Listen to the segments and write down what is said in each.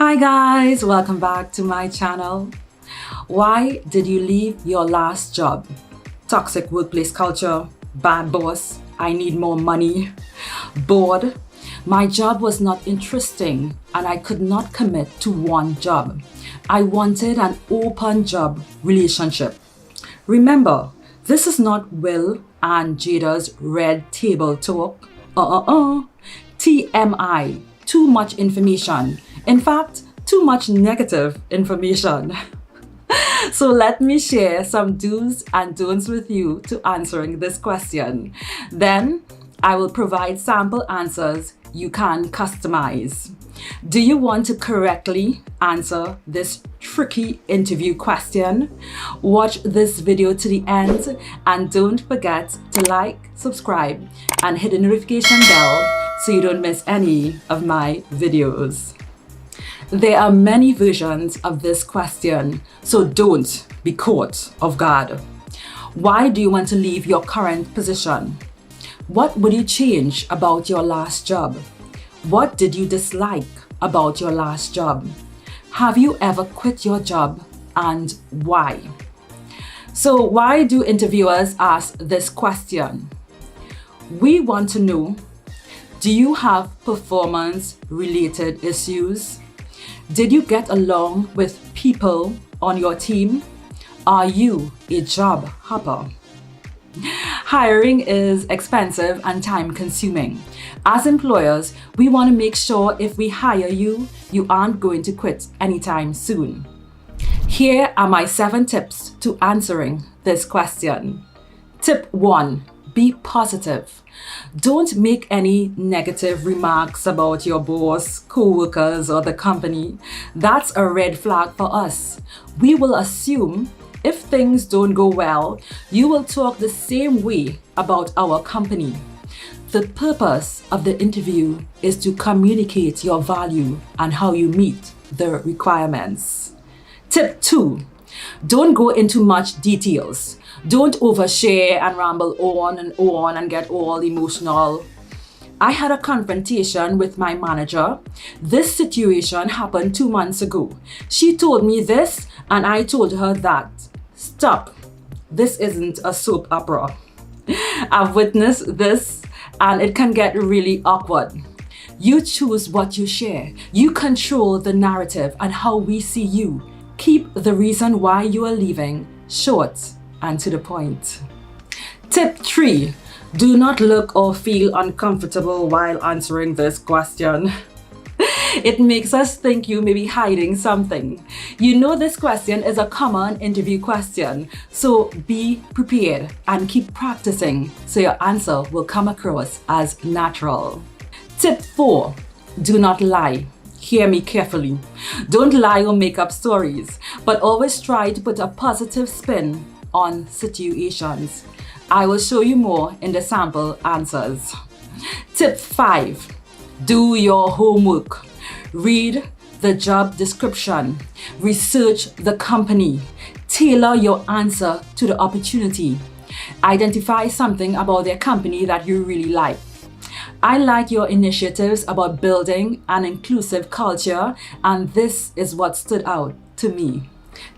Hi guys, welcome back to my channel. Why did you leave your last job? Toxic workplace culture, bad boss, I need more money, bored. My job was not interesting and I could not commit to one job. I wanted an open job relationship. Remember, this is not Will and Jada's red table talk. TMI, too much information. In fact, too much negative information. So let me share some do's and don'ts with you to answering this question. Then I will provide sample answers you can customize. Do you want to correctly answer this tricky interview question? Watch this video to the end and don't forget to like, subscribe, and hit the notification bell so you don't miss any of my videos. There are many versions of this question, so don't be caught off guard. Why do you want to leave your current position? What would you change about your last job? What did you dislike about your last job? Have you ever quit your job and why? So why do interviewers ask this question? We want to know, do you have performance-related issues? Did you get along with people on your team? Are you a job hopper? Hiring is expensive and time consuming. As employers, we want to make sure if we hire you, you aren't going to quit anytime soon. Here are my 7 tips to answering this question. Tip 1. Be positive. Don't make any negative remarks about your boss, co-workers, or the company. That's a red flag for us. We will assume if things don't go well, you will talk the same way about our company. The purpose of the interview is to communicate your value and how you meet the requirements. Tip 2. Don't go into much details. Don't overshare and ramble on and get all emotional. I had a confrontation with my manager. This situation happened 2 months ago. She told me this and I told her that. Stop. This isn't a soap opera. I've witnessed this and it can get really awkward. You choose what you share. You control the narrative and how we see you. Keep the reason why you are leaving short and to the point. Tip 3. Do not look or feel uncomfortable while answering this question. It makes us think you may be hiding something. You know this question is a common interview question, so be prepared and keep practicing so your answer will come across as natural. Tip 4. Do not lie. Hear me carefully. Don't lie or make up stories, but always try to put a positive spin on situations. I will show you more in the sample answers. Tip 5. Do your homework. Read the job description. Research the company. Tailor your answer to the opportunity. Identify something about their company that you really like. I like your initiatives about building an inclusive culture, and this is what stood out to me.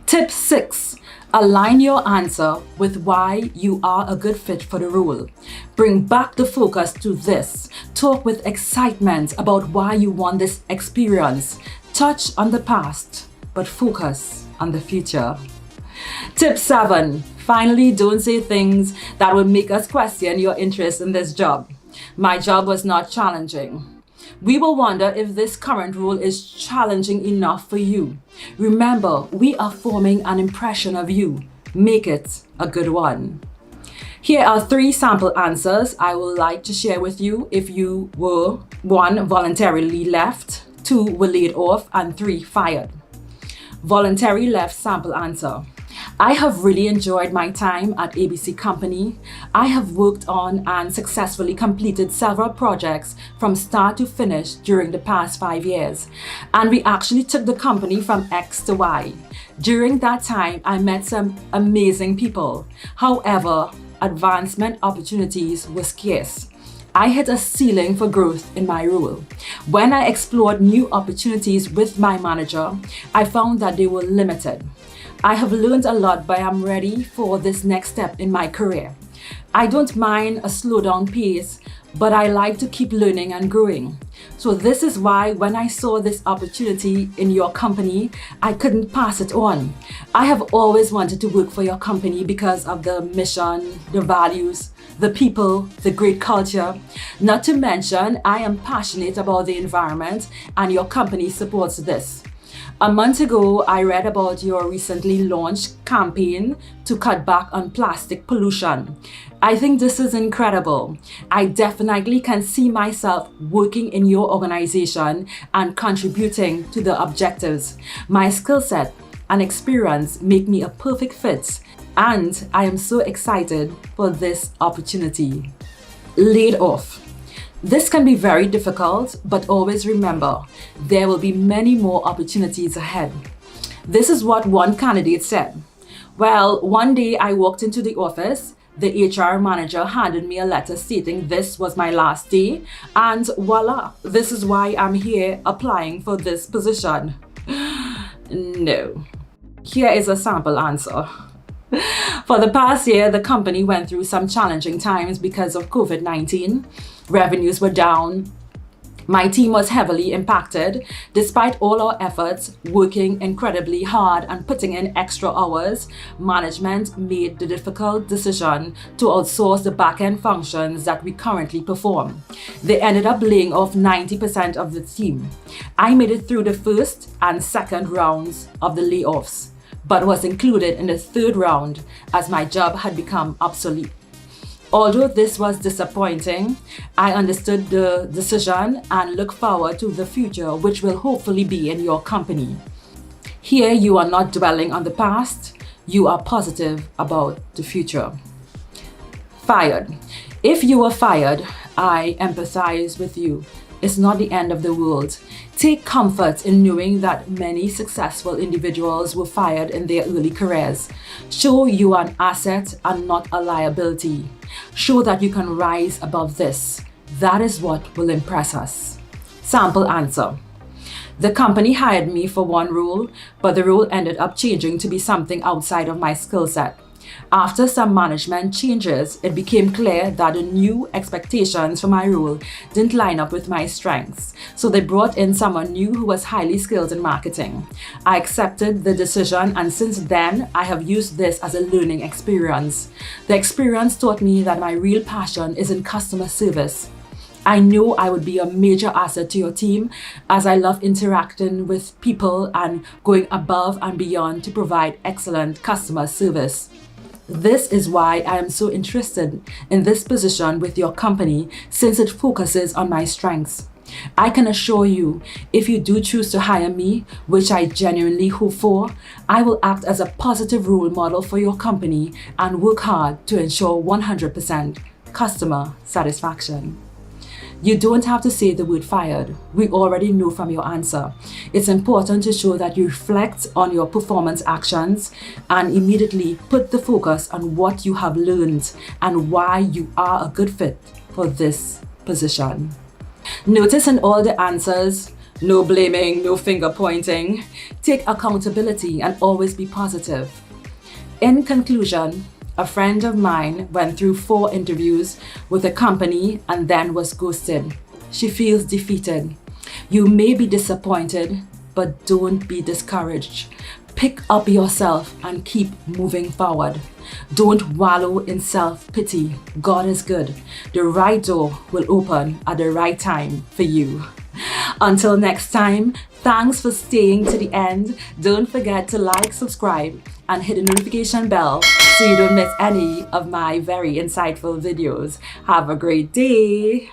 Tip 6. Align your answer with why you are a good fit for the role. Bring back the focus to this. Talk with excitement about why you want this experience. Touch on the past, but focus on the future. Tip 7. Finally, don't say things that will make us question your interest in this job. My job was not challenging. We will wonder if this current role is challenging enough for you. Remember, we are forming an impression of you. Make it a good one. Here are 3 sample answers I would like to share with you if you were 1. Voluntarily left, 2. Were laid off, and 3. Fired. Voluntary left sample answer. I have really enjoyed my time at ABC Company. I have worked on and successfully completed several projects from start to finish during the past 5 years. And we actually took the company from X to Y. During that time, I met some amazing people. However, advancement opportunities were scarce. I hit a ceiling for growth in my role. When I explored new opportunities with my manager, I found that they were limited. I have learned a lot, but I'm ready for this next step in my career. I don't mind a slowdown pace, but I like to keep learning and growing. So this is why when I saw this opportunity in your company, I couldn't pass it on. I have always wanted to work for your company because of the mission, the values, the people, the great culture. Not to mention, I am passionate about the environment and your company supports this. A month ago, I read about your recently launched campaign to cut back on plastic pollution. I think this is incredible. I definitely can see myself working in your organization and contributing to the objectives. My skill set and experience make me a perfect fit, and I am so excited for this opportunity. Laid off. This can be very difficult, but always remember, there will be many more opportunities ahead. This is what one candidate said. Well, one day I walked into the office, the HR manager handed me a letter stating this was my last day, and voila, this is why I'm here applying for this position. No. Here is a sample answer. For the past year, the company went through some challenging times because of COVID-19. Revenues were down. My team was heavily impacted. Despite all our efforts, working incredibly hard and putting in extra hours, management made the difficult decision to outsource the back-end functions that we currently perform. They ended up laying off 90% of the team. I made it through the first and second rounds of the layoffs, but was included in the third round as my job had become obsolete. Although this was disappointing, I understood the decision and look forward to the future, which will hopefully be in your company. Here you are not dwelling on the past, you are positive about the future. Fired. If you were fired, I empathize with you. It's not the end of the world. Take comfort in knowing that many successful individuals were fired in their early careers. Show you are an asset and not a liability. Show that you can rise above this. That is what will impress us. Sample answer. The company hired me for one role, but the role ended up changing to be something outside of my skill set. After some management changes, it became clear that the new expectations for my role didn't line up with my strengths. So they brought in someone new who was highly skilled in marketing. I accepted the decision, and since then, I have used this as a learning experience. The experience taught me that my real passion is in customer service. I know I would be a major asset to your team, as I love interacting with people and going above and beyond to provide excellent customer service. This is why I am so interested in this position with your company, since it focuses on my strengths. I can assure you, if you do choose to hire me, which I genuinely hope for, I will act as a positive role model for your company and work hard to ensure 100% customer satisfaction. You don't have to say the word fired. We already know from your answer. It's important to show that you reflect on your performance actions and immediately put the focus on what you have learned and why you are a good fit for this position. Notice in all the answers, no blaming, no finger pointing. Take accountability and always be positive. In conclusion, a friend of mine went through 4 interviews with a company and then was ghosted. She feels defeated. You may be disappointed, but don't be discouraged. Pick up yourself and keep moving forward. Don't wallow in self-pity. God is good. The right door will open at the right time for you. Until next time, thanks for staying to the end. Don't forget to like, subscribe, and hit the notification bell so you don't miss any of my very insightful videos. Have a great day.